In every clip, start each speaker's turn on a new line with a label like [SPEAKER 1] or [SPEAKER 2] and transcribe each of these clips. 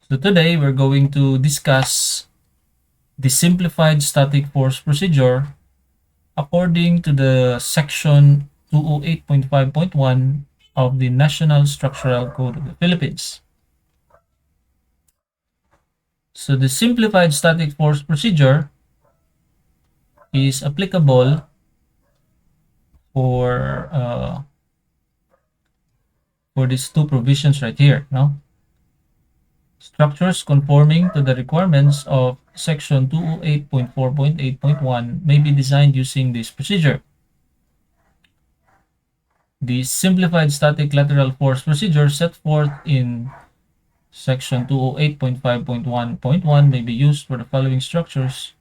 [SPEAKER 1] So today we're going to discuss the simplified static force procedure according to the section 208.5.1 of the National Structural Code of the Philippines. So the simplified static force procedure is applicable for these two provisions right here. No? Structures conforming to the requirements of section 208.4.8.1 may be designed using this procedure. The simplified static lateral force procedure set forth in section 208.5.1.1 may be used for the following structures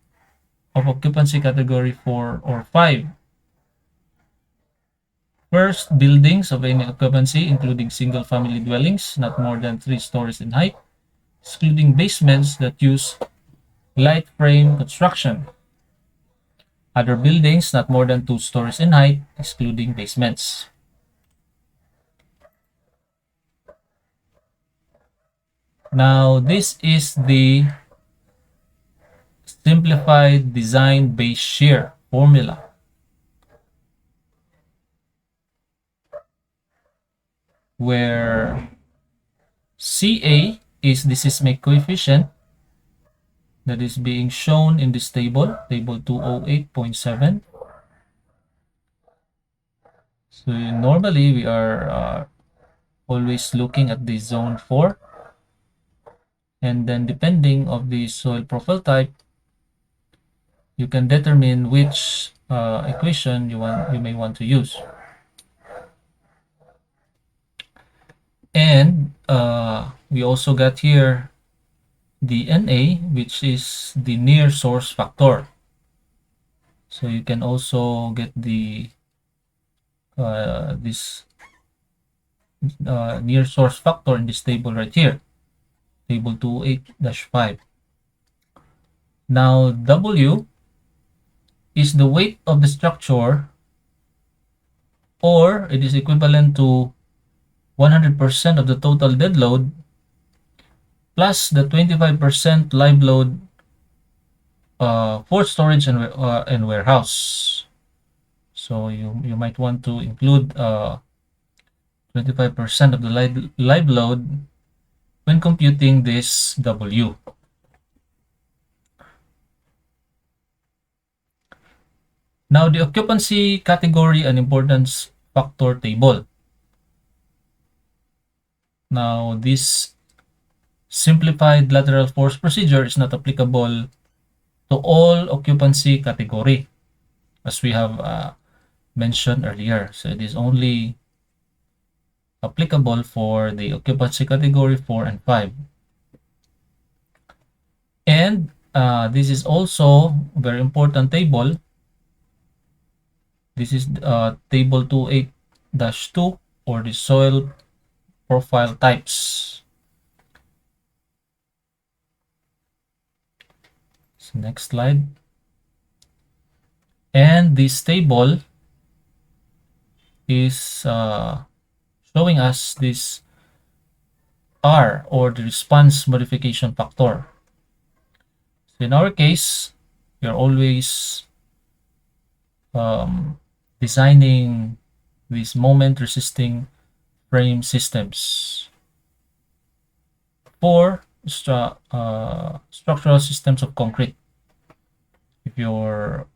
[SPEAKER 1] of occupancy category 4 or 5. First, buildings of any occupancy, including single-family dwellings not more than 3 stories in height, excluding basements that use light frame construction. Other buildings not more than 2 stories in height, excluding basements. Now, this is the simplified design-based shear formula. Where CA is the seismic coefficient that is being shown in this table, table 208.7. So normally we are always looking at the zone 4, and then depending of the soil profile type, you can determine which equation you may want to use. And we also got here the NA, which is the near source factor. So you can also get the this near source factor in this table right here, table 28-5. Now W is the weight of the structure, or it is equivalent to 100% of the total dead load plus the 25% live load for storage and warehouse. So you might want to include 25% of the live load when computing this W. Now the occupancy category and importance factor table. Now this simplified lateral force procedure is not applicable to all occupancy category, as we have mentioned earlier. So it is only applicable for the occupancy category 4 and 5. And this is also a very important table. This is table 28-2, or the soil profile types. So next slide. And this table is showing us this R, or the response modification factor. So in our case, we are always designing these moment resisting frame systems for structural systems of concrete. If the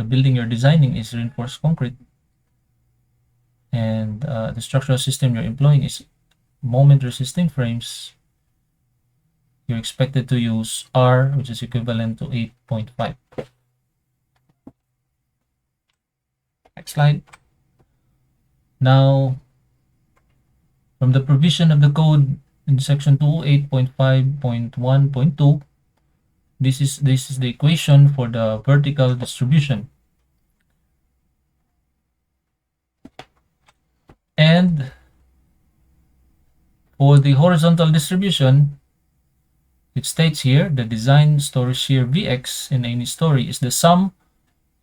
[SPEAKER 1] building you're designing is reinforced concrete, and the structural system you're employing is moment resisting frames, you're expected to use R, which is equivalent to 8.5. Next slide. Now, from the provision of the code in section 208.5.1.2, this is the equation for the vertical distribution. And for the horizontal distribution, it states here the design story shear Vx in any story is the sum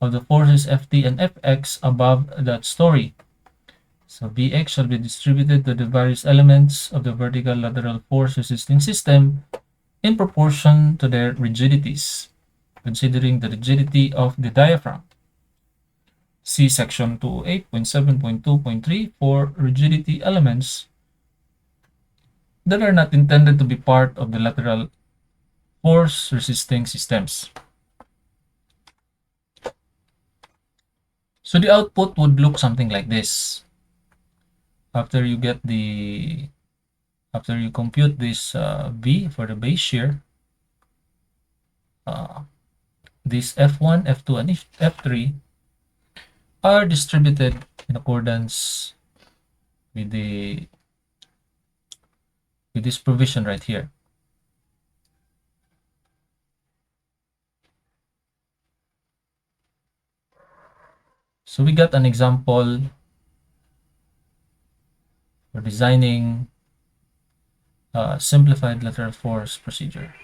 [SPEAKER 1] of the forces Ft and Fx above that story, So Vx shall be distributed to the various elements of the vertical lateral force resisting system in proportion to their rigidities, considering the rigidity of the diaphragm. See section 208.7.2.3 for rigidity elements that are not intended to be part of the lateral force resisting systems. So the output would look something like this. After you compute this V for the base shear, these F1, F2, and F3 are distributed in accordance with this provision right here. So we got an example for designing a simplified lateral force procedure.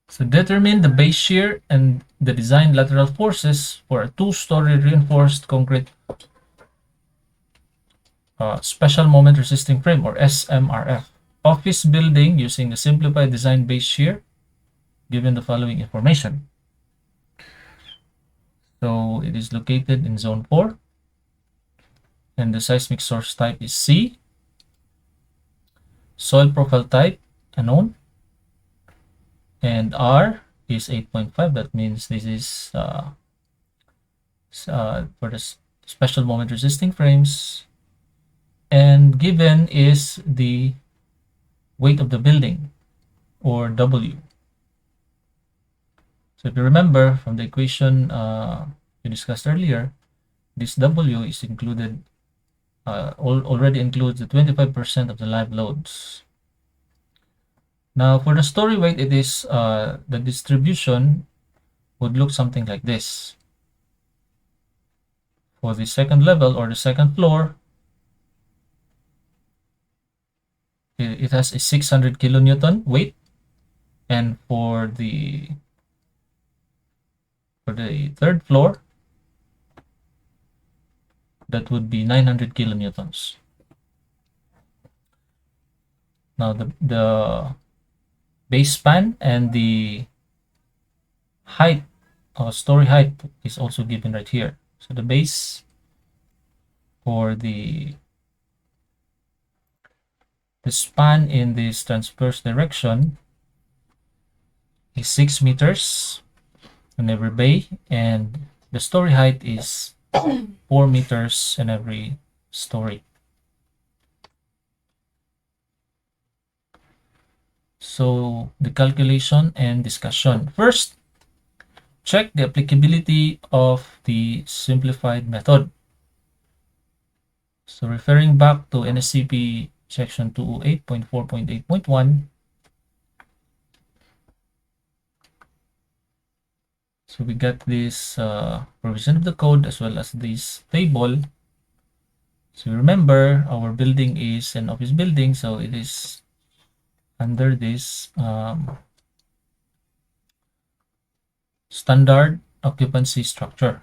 [SPEAKER 1] So determine the base shear and the design lateral forces for a two-story reinforced concrete special moment resisting frame, or SMRF, office building using the simplified design base shear given the following information. So it is located in zone 4 and the seismic source type is C. Soil profile type unknown, and R is 8.5. That means this is for the special moment resisting frames, and given is the weight of the building, or W. So if you remember from the equation we discussed earlier, this W is included, already includes the 25% of the live loads. Now for the story weight, it is the distribution would look something like this. For the second level or the second floor, it has a 600 kilonewton weight, and for the third floor, that would be 900 kilonewtons. Now the base span and the height, story height, is also given right here. So the base for the span in this transverse direction is 6 meters in every bay, and the story height is 4 meters in every story. So the calculation and discussion. First, check the applicability of the simplified method. So referring back to NSCP section 208.4.8.1, so we got this provision of the code as well as this table. So remember, our building is an office building, so it is under this standard occupancy structure.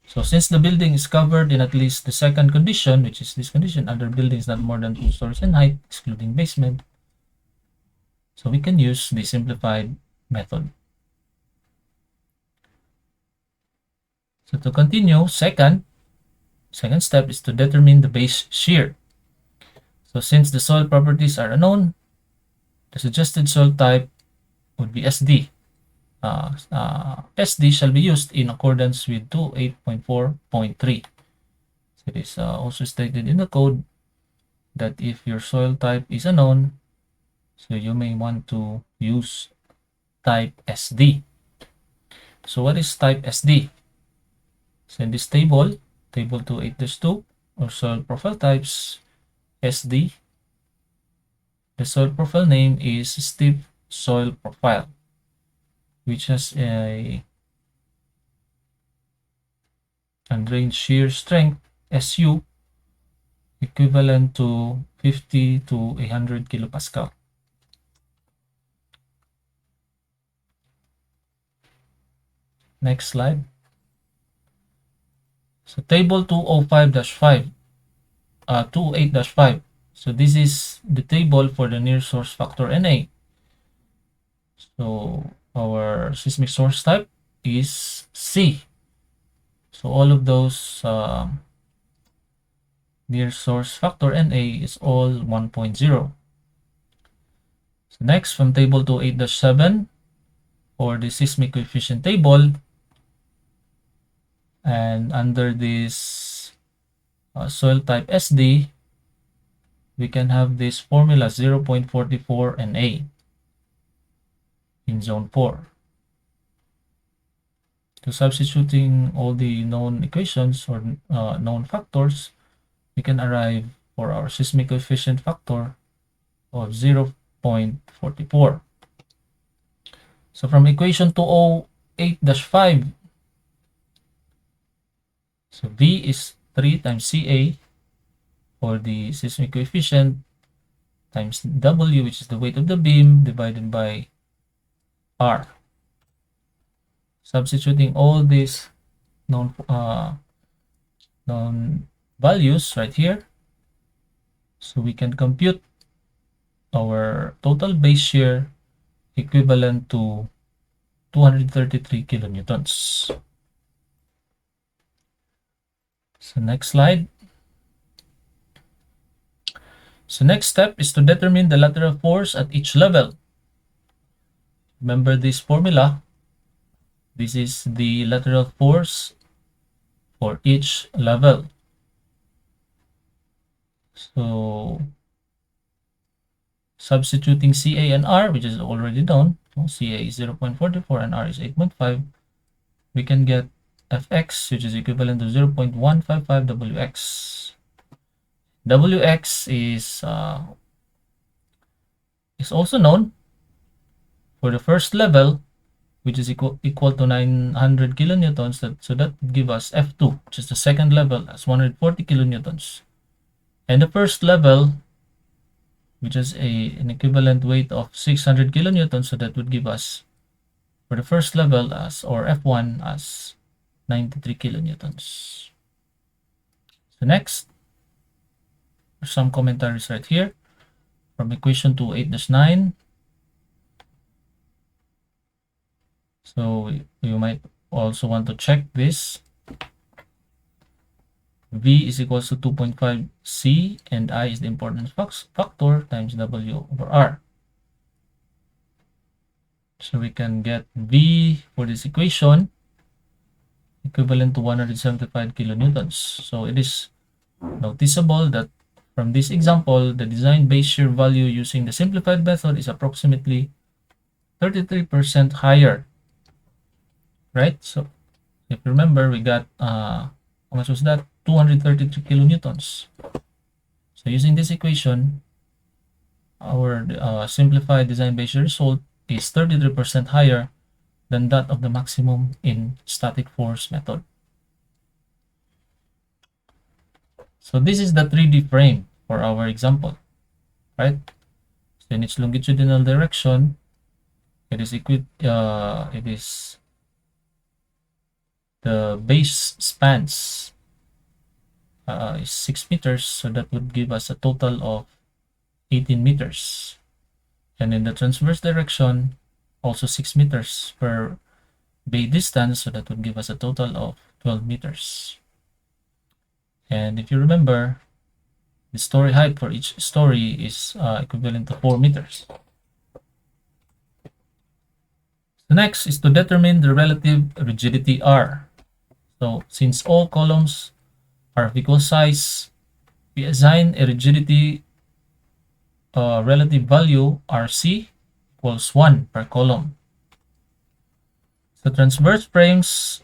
[SPEAKER 1] So since the building is covered in at least the second condition, which is this condition, other buildings not more than 2 stories in height, excluding basement, so we can use the simplified method. So to continue, second step is to determine the base shear. So since the soil properties are unknown, the suggested soil type would be SD. SD shall be used in accordance with 208.4.3. So it is also stated in the code that if your soil type is unknown, so you may want to use type SD. So what is type SD? So in this table 2.8-2, or soil profile types, SD, the soil profile name is steep soil profile, which has a undrained shear strength, SU, equivalent to 50 to 100 kilopascal. Next slide. So table 205-5, 208-5. So this is the table for the near source factor Na. So our seismic source type is C. So all of those near source factor Na is all 1.0. So next, from table 208-7 for the seismic coefficient table, and under this soil type SD, we can have this formula 0.44 Na in zone 4. So substituting all the known equations or known factors, we can arrive for our seismic coefficient factor of 0.44. So from equation 208-5, so V is 3 times Ca for the seismic coefficient times W, which is the weight of the beam, divided by R. Substituting all these known values right here, so we can compute our total base shear equivalent to 233 kilonewtons. So next slide. So next step is to determine the lateral force at each level. Remember this formula. This is the lateral force for each level. So substituting Ca and R, which is already known, Ca is 0.44 and R is 8.5, we can get Fx, which is equivalent to 0.155 Wx. Wx is also known for the first level, which is equal to 900 kilonewtons. So that would give us F2, which is the second level, as 140 kilonewtons. And the first level, which is an equivalent weight of 600 kilonewtons, so that would give us, for the first level, or F1, as 93 kilonewtons. So next, some commentaries right here from equation 208-9. So you might also want to check this. V is equals to 2.5 C, and I is the importance factor times W over R. So we can get V for this equation equivalent to 175 kilonewtons. So it is noticeable that from this example, the design base shear value using the simplified method is approximately 33% higher, right? So if you remember, we got how much was that? 233 kilonewtons. So using this equation, our simplified design base shear result is 33% higher than that of the maximum in static force method. So this is the 3D frame for our example, right? So in its longitudinal direction, it is the base spans is 6 meters, so that would give us a total of 18 meters. And in the transverse direction, also 6 meters per bay distance, so that would give us a total of 12 meters. And if you remember, the story height for each story is equivalent to 4 meters. The next is to determine the relative rigidity R. So since all columns are of equal size, we assign a rigidity relative value RC equals 1 per column. So transverse frames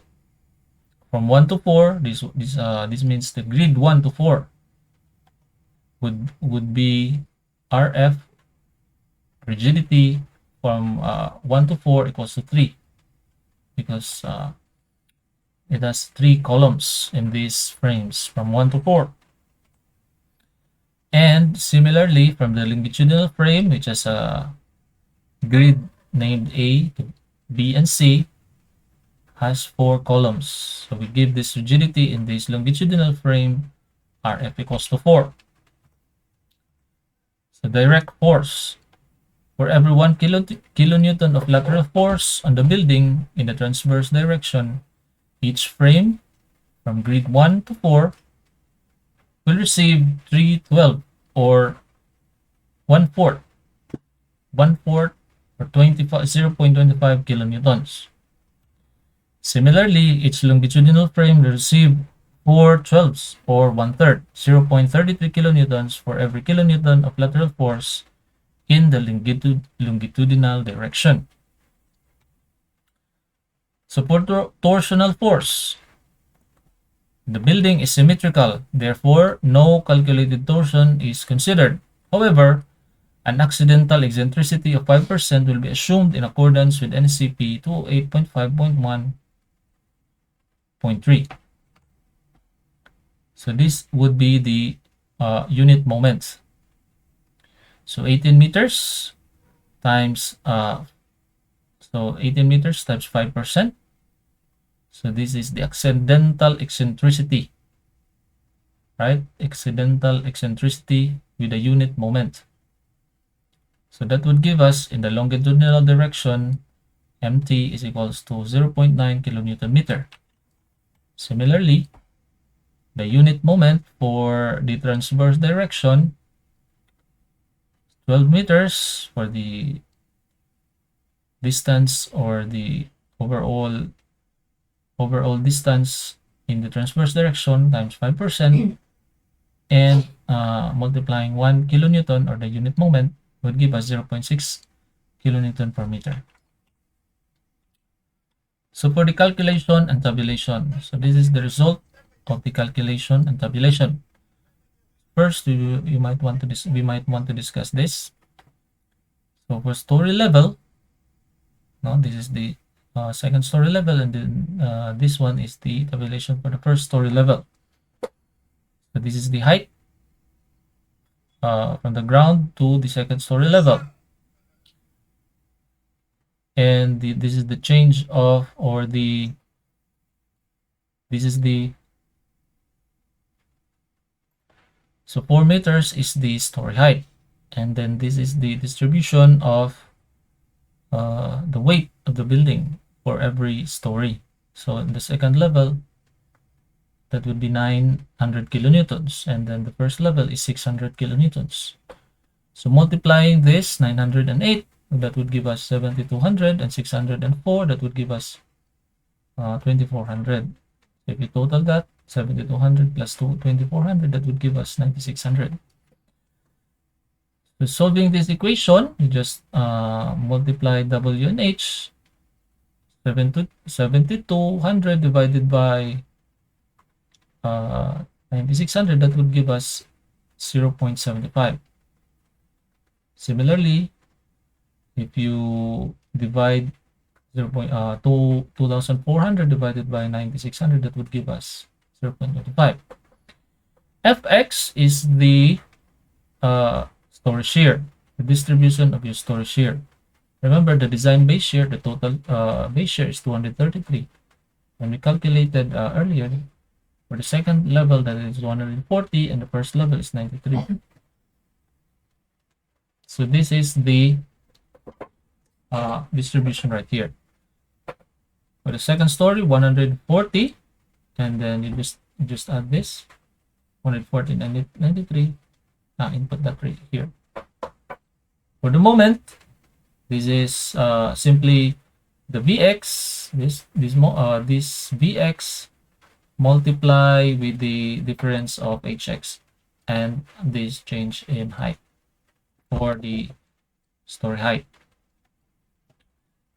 [SPEAKER 1] from 1 to 4, this means the grid 1 to 4 would be RF rigidity from 1 to 4 equals to 3, because it has 3 columns in these frames from 1 to 4. And similarly, from the longitudinal frame, which has a grid named A, B, and C, has 4 columns. So we give this rigidity in this longitudinal frame Rf equals to 4. So direct force. For every 1 kilonewton of lateral force on the building in the transverse direction, each frame from grid 1 to 4 will receive 312 or 1/4 or 0.25 kilonewtons. Similarly, each longitudinal frame will receive 4 twelfths or 1/3, 0.33 kilonewtons for every kilonewton of lateral force in the longitudinal direction. So for torsional force, the building is symmetrical, therefore no calculated torsion is considered. However, an accidental eccentricity of 5% will be assumed in accordance with NSCP 208.5.1.3. So this would be the unit moment. So 18 meters times 18 meters times 5%. So this is the accidental eccentricity, right? Accidental eccentricity with a unit moment. So that would give us in the longitudinal direction, mt is equals to 0.9 kilonewton meter. Similarly, the unit moment for the transverse direction, 12 meters for the distance or the overall distance in the transverse direction times 5% and multiplying 1 kilonewton or the unit moment would give us 0.6 kilonewton per meter. So for the calculation and tabulation, so this is the result of the calculation and tabulation. First, we might want to discuss this. So for story level, no, this is the second story level, and then this one is the tabulation for the first story level. So this is the height from the ground to the second story level, and this is the change of, or this is the, so 4 meters is the story height, and then this is the distribution of the weight of the building for every story. So in the second level, that would be 900 kilonewtons, and then the first level is 600 kilonewtons. So multiplying this 908, that would give us 7200, and 604, that would give us 2400. So if you total that, 7200 plus 2400, that would give us 9600. So solving this equation, you just multiply W and H. 7200 divided by 9600, that would give us 0.75. Similarly, if you divide 2400 divided by 9600, that would give us 0.25. Fx is the story shear, the distribution of your story shear. Remember the design base shear, the total base shear is 233. And we calculated earlier, for the second level that is 140, and the first level is 93. So this is the distribution right here. For the second story, 140, and then you just add this 140 and 93. Input that right here. For the moment, this is simply the Vx, this Vx multiply with the difference of Hx and this change in height for the story height.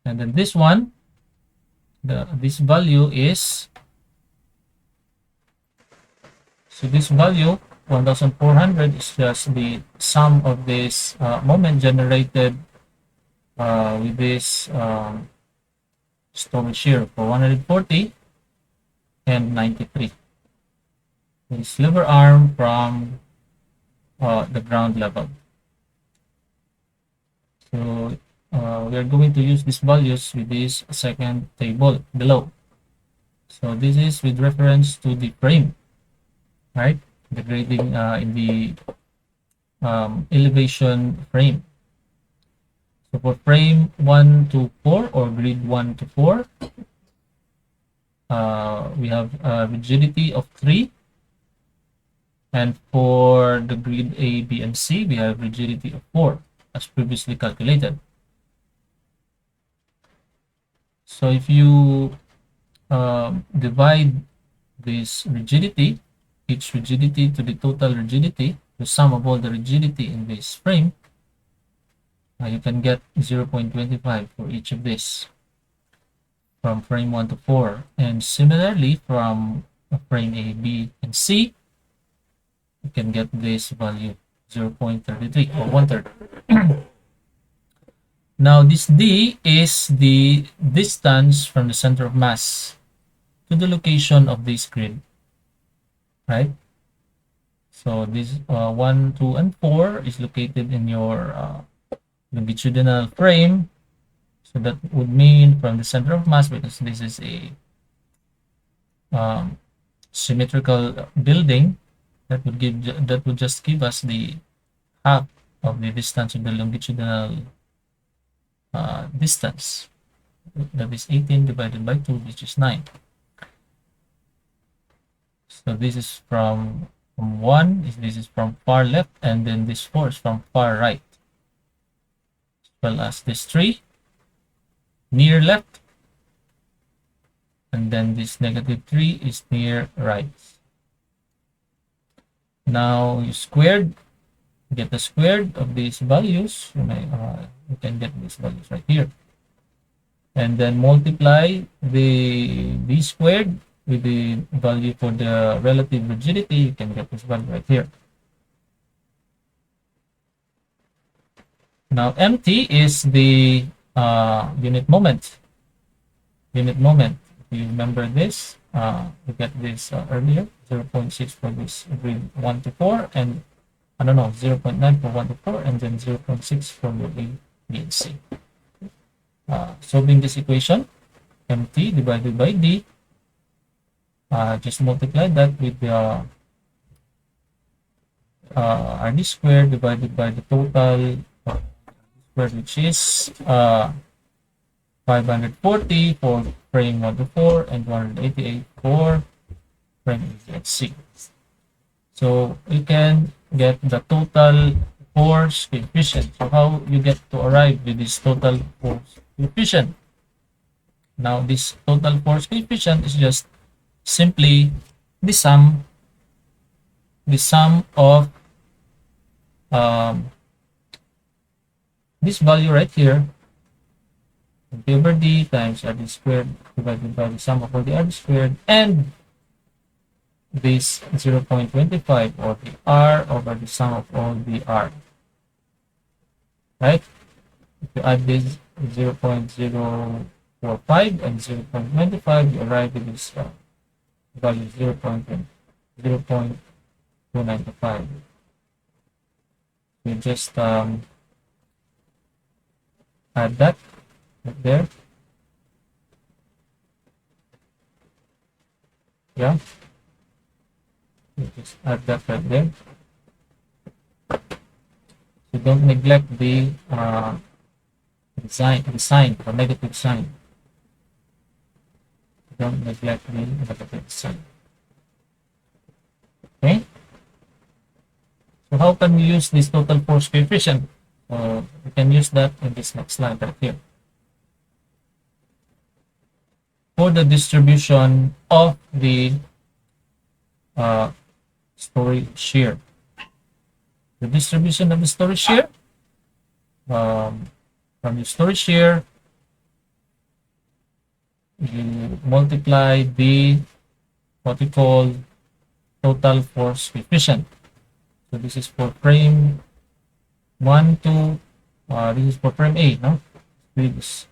[SPEAKER 1] And then this one, this value is, so this value 1400 is just the sum of this moment generated with this story shear for 140 and 93. This lever arm from the ground level. So we are going to use these values with this second table below. So this is with reference to the frame, right? The grading in the elevation frame. So for frame 1 to 4 or grid 1 to 4, we have rigidity of 3. And for the grid A, B, and C, we have rigidity of 4 as previously calculated. So if you divide this rigidity, each rigidity to the total rigidity, the sum of all the rigidity in this frame, you can get 0.25 for each of this from frame 1 to 4. And similarly, from frame A, B, and C, you can get this value 0.33 or 1/3. Now this D is the distance from the center of mass to the location of this grid, right? So this 1, 2, and 4 is located in your longitudinal frame. So that would mean from the center of mass, because this is a symmetrical building, that would just give us the half of the distance of the longitudinal distance. That is 18 divided by 2, which is 9. So this is from 1, this is from far left, and then this 4 is from far right. As well as this 3, near left, and then this -3 is near right. Now you get the squared of these values. You can get these values right here, and then multiply the b squared with the value for the relative rigidity. You can get this value right here. Now mt is the unit moment. If you remember this, we get this earlier, 0.6 for this grid 1 to 4, and 0.9 for 1 to 4, and then 0.6 for the A, B, and C. Solving this equation, mt divided by d, just multiply that with the rd squared divided by the total squared, which is 540 for frame 1 to 4 and 188 for frame A, B, and C. So you can get the total force coefficient. So how you get to arrive with this total force coefficient? Now this total force coefficient is just simply the sum of this value right here, p over d times rd squared divided by the sum of all the rd squared, and this 0.25 or the r over the sum of all the r, right? If you add this 0.045 and 0.25, you arrive at this value 0.295. You just add that right there. Yeah, you just add that right there. So don't neglect the sign, or negative sign. Don't neglect the negative sign. Okay. So how can we use this total force coefficient? We can use that in this next slide right here. For the distribution of the story shear. The distribution of the story shear, from the story shear, you multiply the what we call total force coefficient. So this is for frame 1, 2, this is for frame A, no? This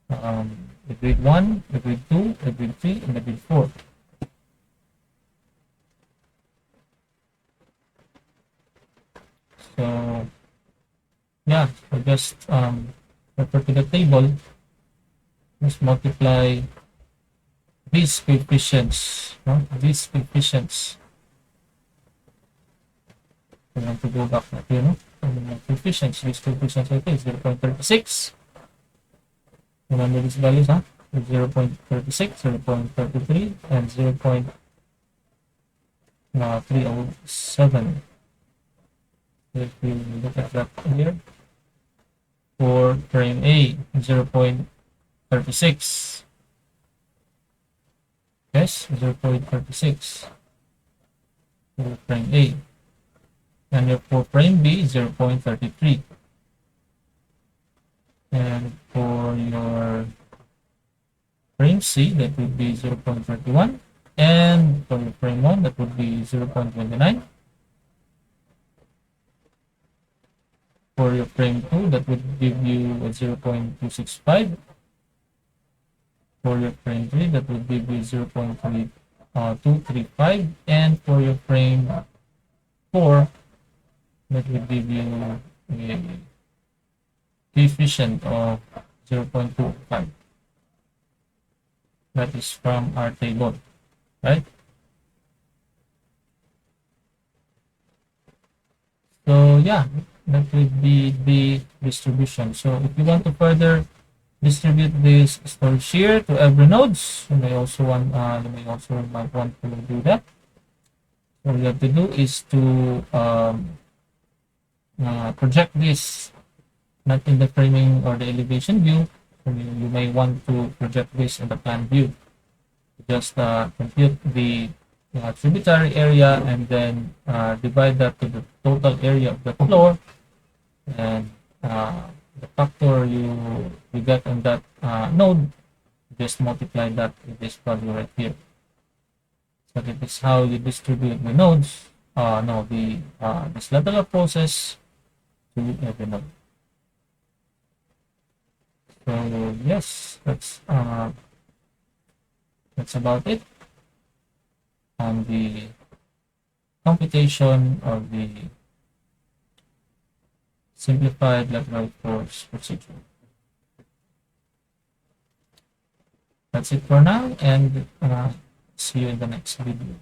[SPEAKER 1] the grade 1, the grade 2, the grade 3, and the grade 4. So yeah, so just refer to the table, just multiply these coefficients, no? These coefficients. We want to go back here, no? Coefficients, these coefficients right here, 0.36. Remember these values, huh? 0.36, 0.33, and 0.307. If we look at that here, for frame A, 0.36. Yes, 0.36 for frame A. And for frame B, 0.33. And for your frame C, that would be 0.31. And for your frame 1, that would be 0.29. For your frame 2, that would give you a 0.265. For your frame 3, that would give you 0.235. And for your frame 4, that would give you a coefficient of 0.25. That is from our table, right? So yeah, that would be the distribution. So if you want to further distribute this stored shear to every nodes, you may also might want to do that. What you have to do is to project this not in the framing or the elevation view. So you may want to project this in the plan view. Just compute the tributary area and then divide that to the total area of the floor, and the factor you get on that node, just multiply that with this value right here. So that is how you distribute the nodes, this lateral forces to every node. So yes, that's about it on the computation of the simplified lateral force procedure. That's it for now, and see you in the next video.